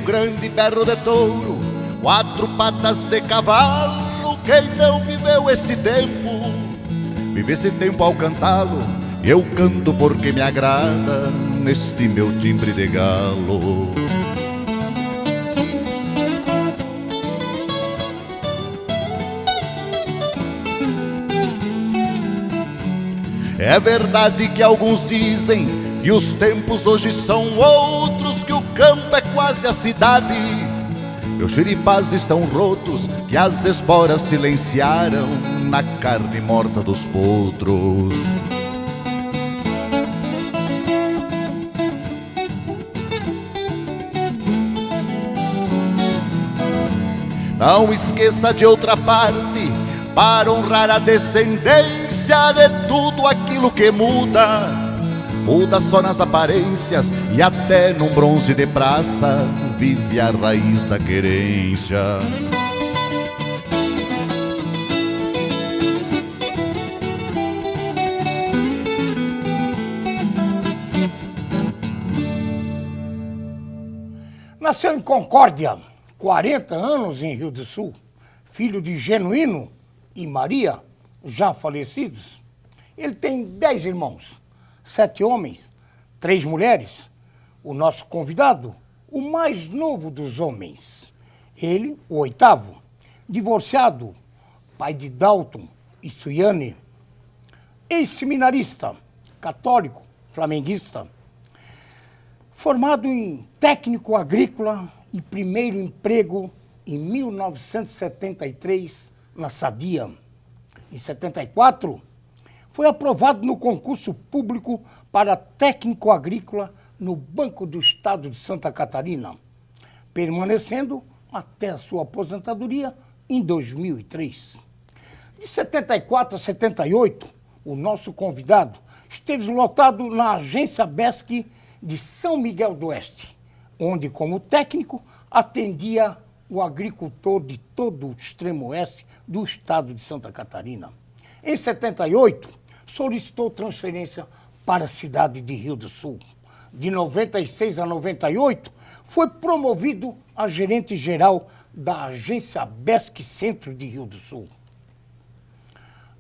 Grande, berro de touro, quatro patas de cavalo. Quem não viveu esse tempo, vive esse tempo ao cantá-lo. E eu canto porque me agrada neste meu timbre de galo. É verdade que alguns dizem que os tempos hoje são outros, que o campo é quase a cidade. Meus xiripás estão rotos, que as esporas silenciaram na carne morta dos potros. Não esqueça de outra parte, para honrar a descendência de tudo aquilo que muda. Muda só nas aparências, e até num bronze de praça vive a raiz da querência. Nasceu em Concórdia, 40 anos em Rio do Sul, filho de Genuíno e Maria, já falecidos. Ele tem 10 irmãos, 7 homens, 3 mulheres. O nosso convidado, o mais novo dos homens. Ele, o oitavo, divorciado, pai de Dalton e Suiane, ex-seminarista, católico, flamenguista, formado em técnico agrícola e primeiro emprego em 1973 na Sadia. Em 74, foi aprovado no concurso público para técnico agrícola no Banco do Estado de Santa Catarina, permanecendo até a sua aposentadoria em 2003. De 74 a 78, o nosso convidado esteve lotado na agência BESC de São Miguel do Oeste, onde, como técnico, atendia o agricultor de todo o extremo oeste do estado de Santa Catarina. Em 78, solicitou transferência para a cidade de Rio do Sul. De 96 a 98, foi promovido a gerente-geral da agência BESC Centro de Rio do Sul.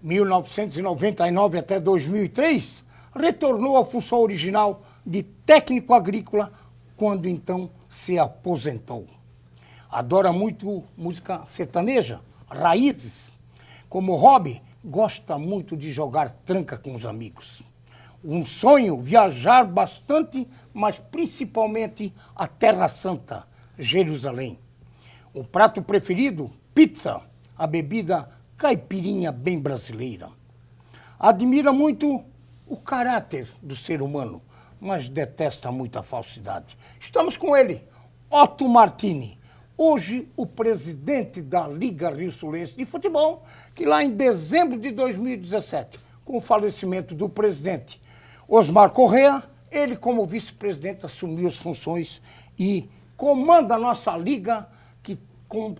1999 até 2003, retornou à função original de técnico agrícola, quando então se aposentou. Adora muito música sertaneja, raízes. Como hobby, gosta muito de jogar tranca com os amigos. Um sonho, viajar bastante, mas principalmente a Terra Santa, Jerusalém. O prato preferido, pizza. A bebida, caipirinha bem brasileira. Admira muito o caráter do ser humano, mas detesta muita falsidade. Estamos com ele, Otto Martini, hoje o presidente da Liga Rio-Sulense de Futebol, que lá em dezembro de 2017, com o falecimento do presidente Osmar Correa, ele como vice-presidente assumiu as funções e comanda a nossa liga, que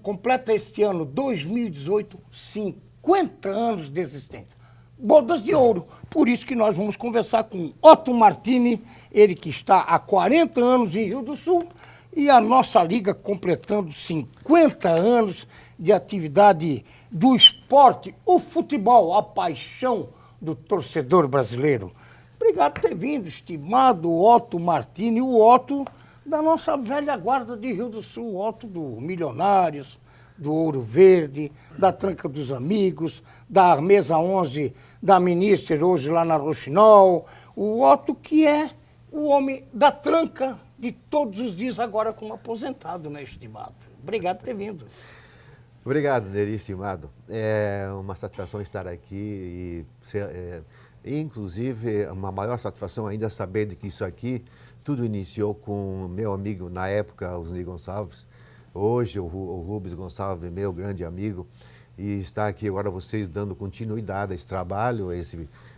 completa este ano, 2018, 50 anos de existência. Bodas de ouro. Por isso que nós vamos conversar com Otto Martini, ele que está há 40 anos em Rio do Sul, e a nossa liga completando 50 anos de atividade do esporte, o futebol, a paixão do torcedor brasileiro. Obrigado por ter vindo, estimado Otto Martini, o Otto da nossa velha guarda de Rio do Sul, o Otto do Milionários, do Ouro Verde, da Tranca dos Amigos, da Mesa 11, da Minister, hoje lá na Rochinol. O Otto que é o homem da tranca de todos os dias, agora como aposentado, né, estimado? Obrigado por ter vindo. Obrigado, Neri, estimado. É uma satisfação estar aqui e inclusive, uma maior satisfação ainda saber de que isso aqui tudo iniciou com meu amigo, na época, Osni Gonçalves. Hoje, o Rubens Gonçalves, meu grande amigo, e está aqui agora vocês dando continuidade a esse trabalho,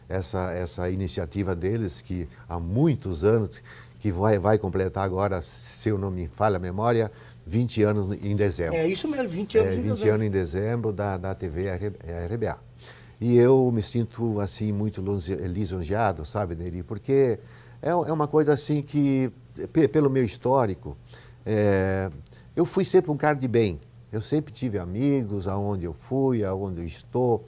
essa iniciativa deles, que há muitos anos, que vai completar agora, se eu não me falha a memória, 20 anos em dezembro. É isso mesmo, 20 anos em dezembro. 20 anos em dezembro da TV RBA. E eu me sinto, assim, muito lisonjeado, sabe, Neri? Porque é uma coisa, assim, que, pelo meu histórico, eu fui sempre um cara de bem. Eu sempre tive amigos aonde eu fui, aonde eu estou.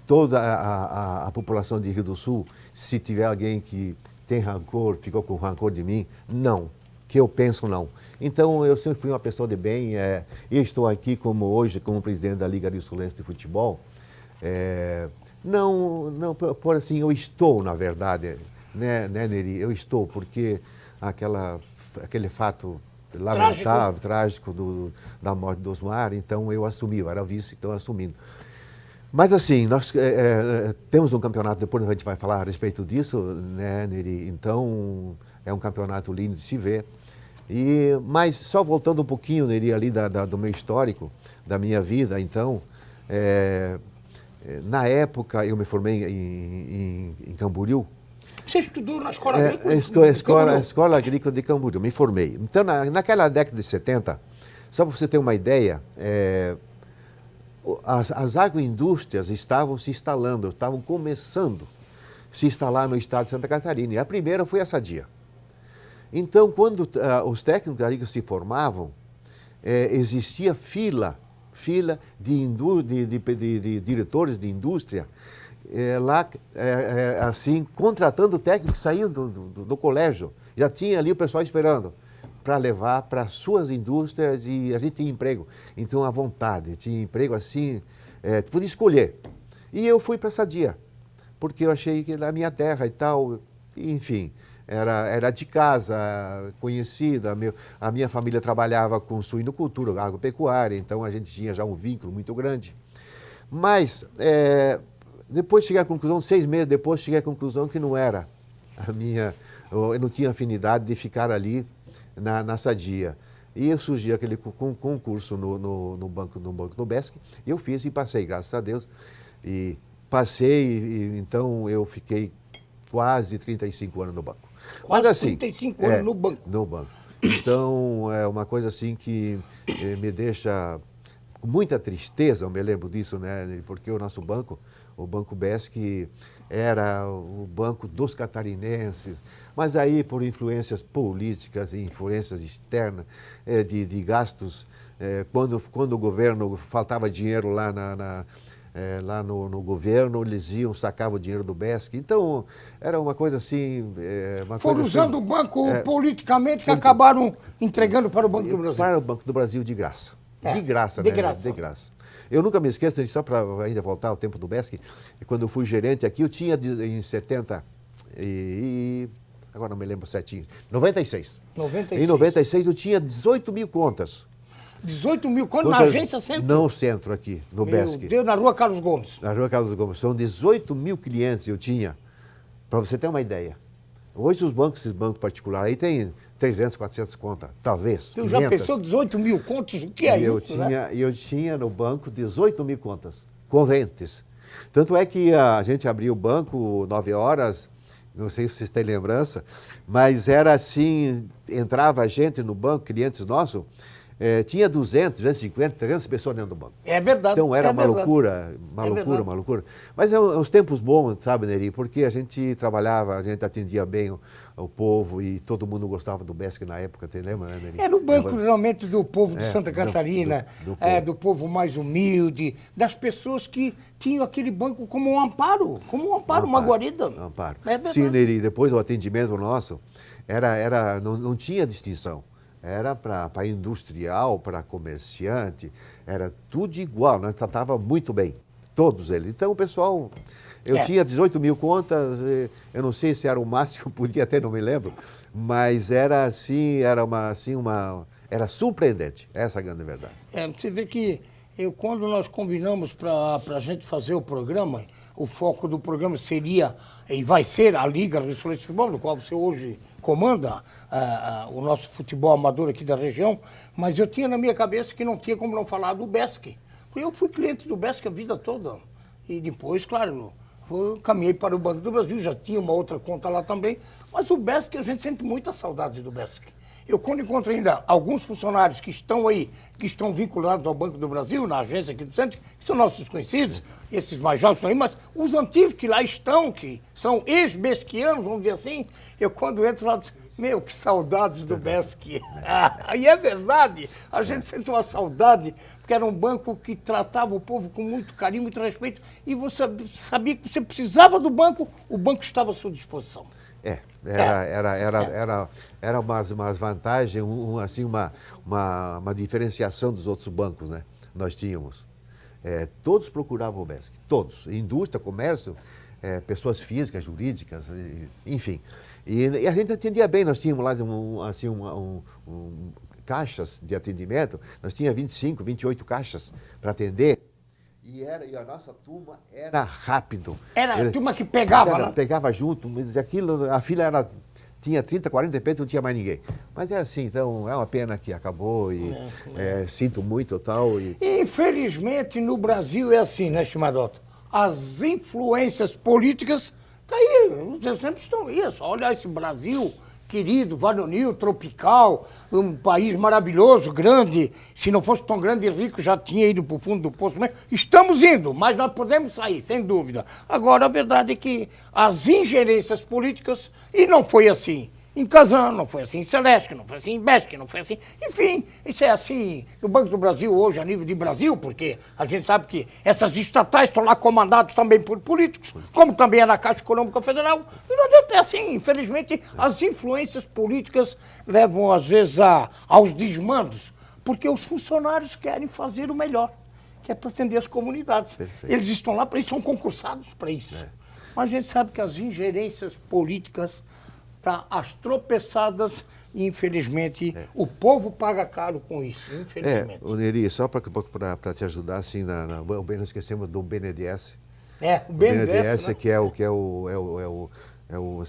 Toda a população de Rio do Sul, se tiver alguém que tem rancor, ficou com rancor de mim, não. Que eu penso, não. Então, eu sempre fui uma pessoa de bem. Eu estou aqui hoje como presidente da Liga Rio-Sulense de Futebol. Não, por assim, eu estou, na verdade, né, Neri? Eu estou, porque aquele fato lamentável, trágico da morte do Osmar, então eu assumi, eu era vice, então assumindo. Mas assim, nós temos um campeonato, depois a gente vai falar a respeito disso, né, Neri? Então, é um campeonato lindo de se ver. Mas só voltando um pouquinho, Neri, ali do meu histórico, da minha vida, então, na época eu me formei em Camboriú. Você estudou na Escola Agrícola? Escola Agrícola de Camboriú, me formei. Então, naquela década de 70, só para você ter uma ideia, as agroindústrias estavam se instalando, estavam começando a se instalar no estado de Santa Catarina. E a primeira foi a Sadia. Então, quando os técnicos agrícolas se formavam, existia fila de diretores de indústria, assim, contratando técnicos saindo do colégio. Já tinha ali o pessoal esperando para levar para as suas indústrias e a gente tinha emprego. Então, à vontade, tinha emprego assim, podia escolher. E eu fui para Sadia, porque eu achei que era a minha terra e tal, enfim, era de casa, conhecida. A minha família trabalhava com suinocultura, agropecuária, então a gente tinha já um vínculo muito grande. Mas, depois cheguei à conclusão, 6 meses depois, cheguei à conclusão que não era eu não tinha afinidade de ficar ali na Sadia. E surgiu aquele concurso no banco do BESC, eu fiz e passei, graças a Deus. E passei, então eu fiquei quase 35 anos no banco. Quase. Mas assim, 35 anos no banco. No banco. Então, é uma coisa assim que me deixa com muita tristeza, eu me lembro disso, né? Porque o nosso banco, o Banco BESC, era o banco dos catarinenses, mas aí por influências políticas e influências externas, de gastos, quando o governo faltava dinheiro lá lá no governo, eles sacavam o dinheiro do BESC. Então, era uma coisa assim... Foram usando o banco politicamente que acabaram entregando para o Banco do Brasil. Para o Banco do Brasil de graça. De graça, de né? graça. De graça. Eu nunca me esqueço, só para ainda voltar ao tempo do BESC, quando eu fui gerente aqui, eu tinha em 70 agora não me lembro certinho, 96. Em 96 eu tinha 18 mil contas. 18 mil contas na agência Centro? No centro aqui, no BESC. Meu Deus, na Rua Carlos Gomes. Na Rua Carlos Gomes. São 18 mil clientes eu tinha, para você ter uma ideia. Hoje esses bancos particulares aí tem 300, 400 contas, talvez. Eu já pensou 18 mil contas? O que é isso? Eu tinha no banco 18 mil contas correntes. Tanto é que a gente abriu o banco 9 horas, não sei se vocês têm lembrança, mas era assim, entrava gente no banco, clientes nossos, tinha 200, 250, 300 pessoas dentro do banco. É verdade. Então era uma loucura. Mas é uns tempos bons, sabe, Neri? Porque a gente trabalhava, a gente atendia bem o povo e todo mundo gostava do BESC na época, te lembra, né, Neri? Era o banco realmente do povo de Santa Catarina, do povo mais humilde, das pessoas que tinham aquele banco como um amparo, uma guarida. Amparo. É verdade. Sim, Neri, depois o atendimento nosso não tinha distinção. Era para industrial, para comerciante, era tudo igual, nós tratava muito bem, todos eles. Então o pessoal, eu tinha 18 mil contas, eu não sei se era o máximo, podia até, não me lembro, mas era assim, era surpreendente, essa é a grande verdade. Você vê que quando nós combinamos para a gente fazer o programa, o foco do programa seria e vai ser a Liga Rio-Sulense de Futebol, do qual você hoje comanda o nosso futebol amador aqui da região, mas eu tinha na minha cabeça que não tinha como não falar do BESC. Porque eu fui cliente do BESC a vida toda. E depois, claro, eu caminhei para o Banco do Brasil, já tinha uma outra conta lá também, mas o BESC, a gente sente muita saudade do BESC. Eu quando encontro ainda alguns funcionários que estão aí, que estão vinculados ao Banco do Brasil, na agência aqui do centro, que são nossos conhecidos, esses mais jovens estão aí, mas os antigos que lá estão, que são ex-besquianos, vamos dizer assim, eu quando entro lá, meu, que saudades do Besque. Aí é verdade, a gente sente uma saudade, porque era um banco que tratava o povo com muito carinho, muito respeito, e você sabia que você precisava do banco, o banco estava à sua disposição. Era umas vantagens, assim, uma diferenciação dos outros bancos, né? Nós tínhamos. Todos procuravam o BESC, todos. Indústria, comércio, pessoas físicas, jurídicas, enfim. E a gente atendia bem, nós tínhamos lá caixas de atendimento, nós tínhamos 25, 28 caixas para atender. E a nossa turma era rápido. Era a turma que pegava, né? Pegava junto, mas a fila tinha 30, 40, de repente não tinha mais ninguém. Mas é assim, então é uma pena que acabou e sinto muito tal. Infelizmente no Brasil é assim, né, estimado Otto? As influências políticas, tá aí, os exemplos estão aí, é só olhar esse Brasil querido, varonil, tropical, um país maravilhoso, grande. Se não fosse tão grande e rico, já tinha ido para o fundo do poço mesmo. Estamos indo, mas nós podemos sair, sem dúvida. Agora, a verdade é que as ingerências políticas, e não foi assim em Kazan, não foi assim em Celeste, não foi assim em Besque, não foi assim... Enfim, isso é assim no Banco do Brasil hoje, a nível de Brasil, porque a gente sabe que essas estatais estão lá comandadas também por políticos, como também é na Caixa Econômica Federal. E não adianta, é assim, infelizmente, as influências políticas levam, às vezes, aos desmandos, porque os funcionários querem fazer o melhor, que é para atender as comunidades. Perfeito. Eles estão lá, eles são concursados para isso. Mas a gente sabe que as ingerências políticas... as tropeçadas e, infelizmente, o povo paga caro com isso, infelizmente. Neri, só para te ajudar, assim, não esquecemos do BNDES. O BNDES, né? que é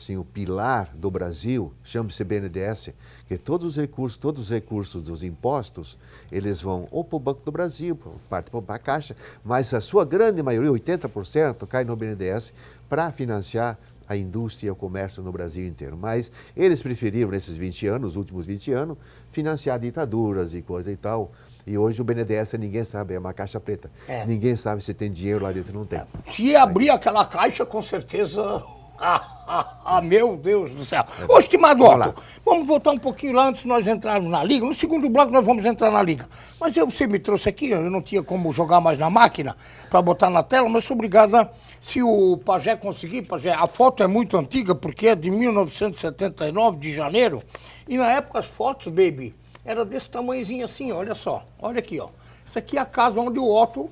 o pilar do Brasil, chama-se BNDES, que todos os recursos dos impostos, eles vão ou para o Banco do Brasil, parte para a Caixa, mas a sua grande maioria, 80%, cai no BNDES para financiar a indústria e o comércio no Brasil inteiro. Mas eles preferiram, nesses 20 anos, os últimos 20 anos, financiar ditaduras e coisa e tal. E hoje o BNDES ninguém sabe, é uma caixa preta. Ninguém sabe se tem dinheiro lá dentro ou não tem. Se abrir aquela caixa, com certeza... meu Deus do céu. Ô, estimado Otto, vamos voltar um pouquinho lá antes de nós entrarmos na Liga. No segundo bloco nós vamos entrar na Liga. Mas você me trouxe aqui, eu não tinha como jogar mais na máquina para botar na tela, mas sou obrigada, se o Pajé conseguir, Pajé, a foto é muito antiga, porque é de 1979, de janeiro, e na época as fotos, baby, era desse tamanhozinho assim, olha só, olha aqui, ó. Essa aqui é a casa onde o Otto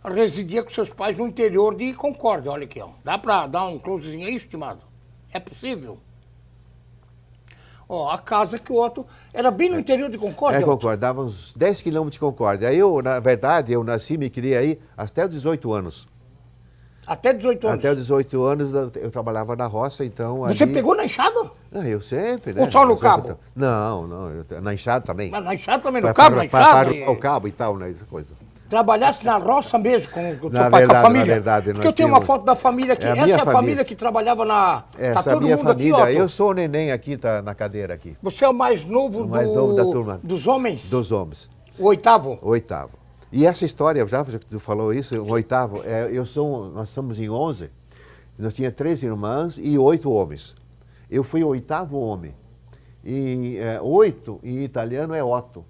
residia com seus pais no interior de Concórdia. Olha aqui, ó. Dá para dar um closezinho aí, estimado? É possível? Ó, a casa que o Otto... Era bem no interior de Concórdia? Concórdia, dava uns 10 quilômetros de Concórdia. Aí na verdade, eu nasci e me criei aí até os 18 anos. Até 18 anos? Até os 18 anos eu trabalhava na roça, então... Você pegou na enxada? Não, eu sempre, né? Ou só no cabo? Não, na enxada também. Mas na enxada também, no cabo, na enxada? Para o cabo e tal, né, essa coisa. Trabalhasse na roça mesmo com o teu pai, com a família? Na verdade, porque eu tenho uma foto da família aqui. Essa é a família que trabalhava na... Essa é a minha família. Aqui, eu sou o neném aqui, tá na cadeira aqui. Você é o mais novo, da turma. Dos homens? Dos homens. O oitavo? O oitavo. E essa história, já que tu falou isso, o oitavo, nós somos em 11, nós tínhamos 3 irmãs e 8 homens. Eu fui o oitavo homem. E 8 em italiano é Otto.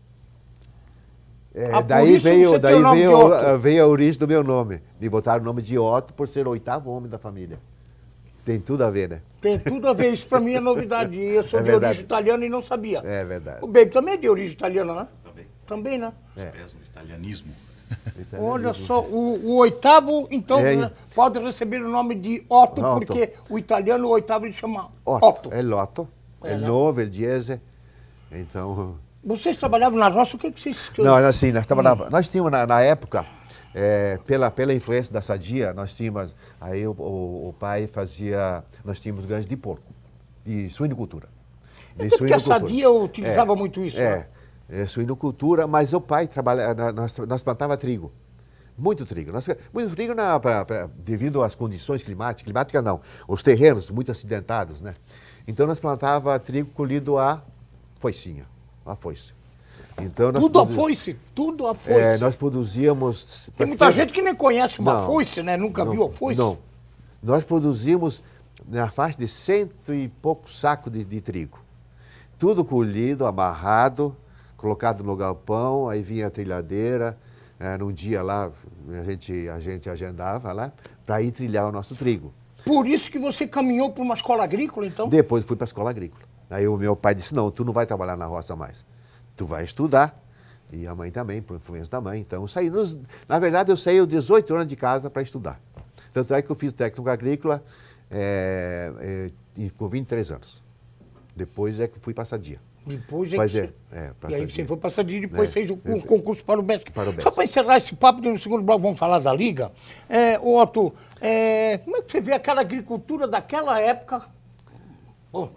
Daí veio a origem do meu nome. Me botaram o nome de Otto por ser o oitavo homem da família. Tem tudo a ver, né? Tem tudo a ver, isso pra mim é novidade. Eu sou de origem italiana e não sabia. É verdade. O Baby também é de origem italiana, né? Também, né? Mesmo italianismo. Olha só, o oitavo, então, pode receber o nome de Otto, porque o italiano, o oitavo, ele chama Otto. É l'otto, é novo, é dieze. Então... Vocês trabalhavam na roça, o que vocês... Não, assim, nós trabalhávamos... Nós tínhamos, na época, pela influência da Sadia, nós tínhamos... Aí o pai fazia... Nós tínhamos granjas de porco, de suinocultura. Porque a Sadia utilizava muito isso, né? Suinocultura, mas o pai nós plantava trigo. Muito trigo. Muito trigo devido às condições climáticas não, os terrenos muito acidentados, né? Então nós plantava trigo colhido a foicinha, a foice. Então, Tudo a foice, tudo a foice. Nós produzíamos... Tem muita gente que nem conhece uma foice, né? Nunca viu a foice. Não. Nós produzimos na faixa de 100 e poucos sacos de trigo. Tudo colhido, amarrado, colocado no galpão, aí vinha a trilhadeira. Num dia lá, a gente agendava lá para ir trilhar o nosso trigo. Por isso que você caminhou para uma escola agrícola, então? Depois fui para a escola agrícola. Aí o meu pai disse, não, tu não vai trabalhar na roça mais. Tu vai estudar. E a mãe também, por influência da mãe. Então, na verdade, eu saí aos 18 anos de casa para estudar. Tanto é que eu fiz técnico agrícola com 23 anos. Depois é que fui para a Sadia. Depois e aí você foi para a Sadia e depois fez o concurso para o BESC. Só para encerrar esse papo, no segundo bloco vamos falar da Liga. Otto, como é que você vê aquela agricultura daquela época,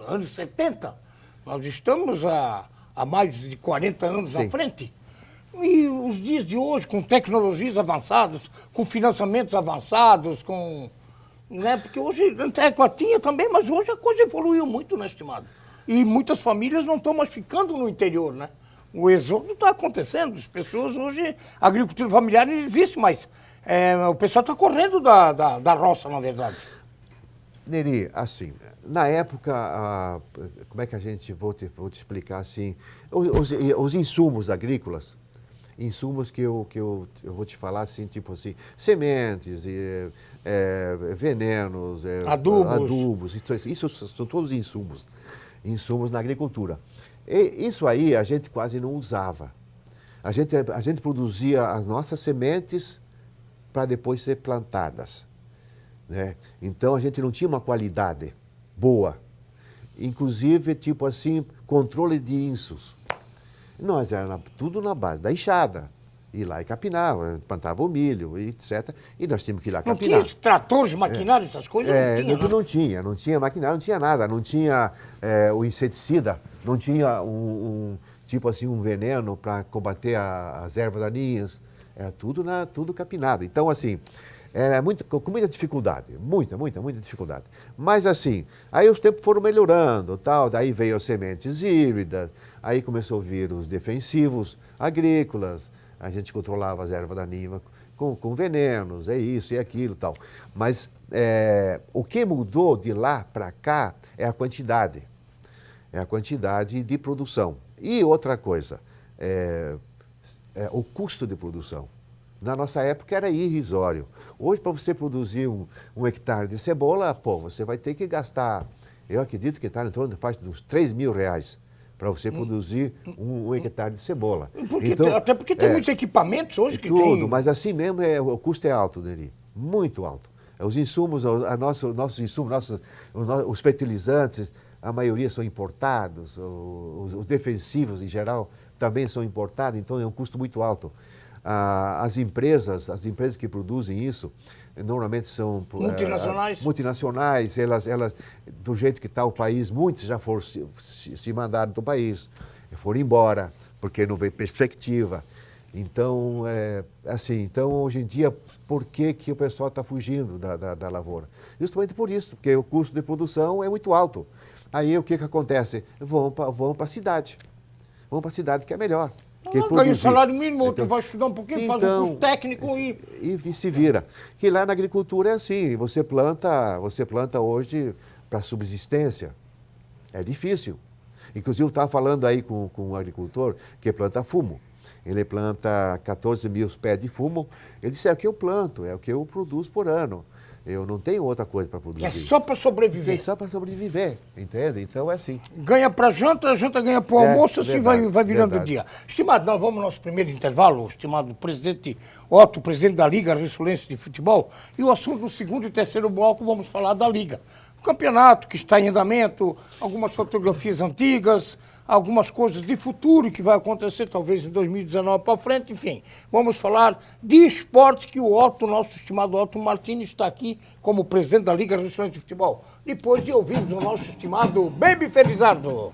anos 70? Nós estamos há mais de 40 anos à frente. E os dias de hoje, com tecnologias avançadas, com financiamentos avançados, né? Porque hoje, até tinha também, mas hoje a coisa evoluiu muito, né, estimado? E muitas famílias não estão mais ficando no interior, né? O êxodo está acontecendo, as pessoas hoje, a agricultura familiar não existe, mas o pessoal está correndo da roça, na verdade. Neri, assim, na época, como é que a gente, vou te explicar assim, os insumos agrícolas, insumos que eu vou te falar assim, tipo assim, sementes, venenos, adubos, isso são todos insumos na agricultura. E isso aí a gente quase não usava. A gente produzia as nossas sementes para depois ser plantadas, né? Então a gente não tinha uma qualidade boa. Inclusive, tipo assim, controle de insos. Nós era tudo na base da enxada. Ir lá e capinar, plantava o milho, etc. E nós tínhamos que ir lá capinar. Não tinha tratores, maquinários, essas coisas? Não tinha maquinário, não tinha nada. Não tinha o inseticida, não tinha tipo assim, um veneno para combater as ervas daninhas. Era tudo capinado. Então, assim, era com muita dificuldade, muita dificuldade. Mas, assim, aí os tempos foram melhorando, tal. Daí veio as sementes híbridas, aí começou a vir os defensivos agrícolas. A gente controlava as ervas daninhas com venenos, isso e aquilo e tal. Mas o que mudou de lá para cá é a quantidade. É a quantidade de produção. E outra coisa, o custo de produção. Na nossa época era irrisório. Hoje, para você produzir um hectare de cebola, você vai ter que gastar, eu acredito que está em torno de faixa de uns R$3.000 para você produzir um hectare de cebola. Até porque tem muitos equipamentos hoje que tem... Mas assim mesmo o custo é alto, Neri, muito alto. Os insumos, nossos insumos, os fertilizantes, a maioria são importados, os defensivos em geral também são importados, então é um custo muito alto. As empresas que produzem isso, normalmente são multinacionais, elas do jeito que está o país, muitos já foram se mandaram do país, foram embora, porque não vê perspectiva. Então, então hoje em dia, por que o pessoal está fugindo da lavoura? Justamente por isso, porque o custo de produção é muito alto. Aí o que acontece? Vão para a cidade. Vão para a cidade que é melhor. Ganha o salário mínimo, outro vai estudar um pouquinho, faz um curso técnico e se vira. Que lá na agricultura é assim, você planta hoje para subsistência. É difícil. Inclusive eu estava falando aí com um agricultor que planta fumo. Ele planta 14 mil pés de fumo. Ele disse, é o que eu planto, é o que eu produzo por ano. Eu não tenho outra coisa para produzir. É só para sobreviver. É só para sobreviver, entende? Então é assim. Ganha para janta, a janta ganha para o almoço, assim vai virando o dia. Estimado, nós vamos ao nosso primeiro intervalo, estimado presidente Otto, presidente da Liga Rissolense de Futebol, e o assunto do segundo e terceiro bloco, vamos falar da Liga. O campeonato que está em andamento, algumas fotografias antigas, algumas coisas de futuro que vai acontecer talvez em 2019 para frente, enfim. Vamos falar de esporte que o Otto, nosso estimado Otto Martins, está aqui como presidente da Liga Rissolense de Futebol. Depois de ouvirmos o nosso estimado Baby Felizardo.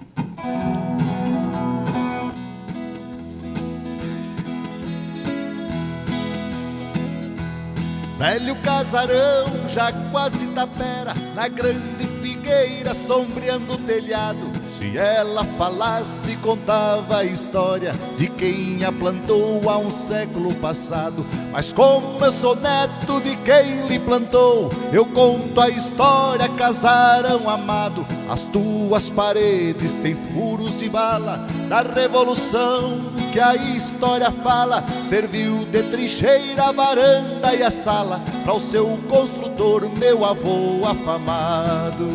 Velho casarão, já quase tapera, na grande figueira sombreando o telhado. Se ela falasse, contava a história de quem a plantou há um século passado. Mas como eu sou neto de quem lhe plantou, eu conto a história, casarão amado. As tuas paredes têm furos de bala da revolução que a história fala. Serviu de trincheira a varanda e a sala para o seu construtor, meu avô afamado.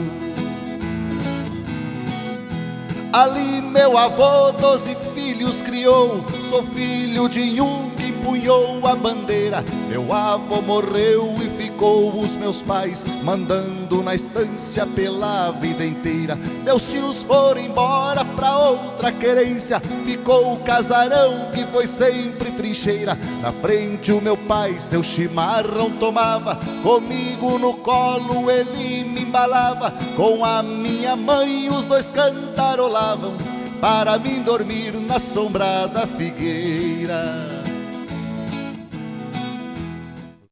Ali meu avô 12 filhos criou, sou filho de um que empunhou a bandeira. Meu avô morreu e ficou os meus pais mandando na estância pela vida inteira. Meus tios foram embora pra outra querência, ficou o casarão que foi sempre trincheira. Na frente o meu pai seu chimarrão tomava, comigo no colo ele me embalava. Com a minha mãe os dois cantarolavam para mim dormir na sombra da figueira.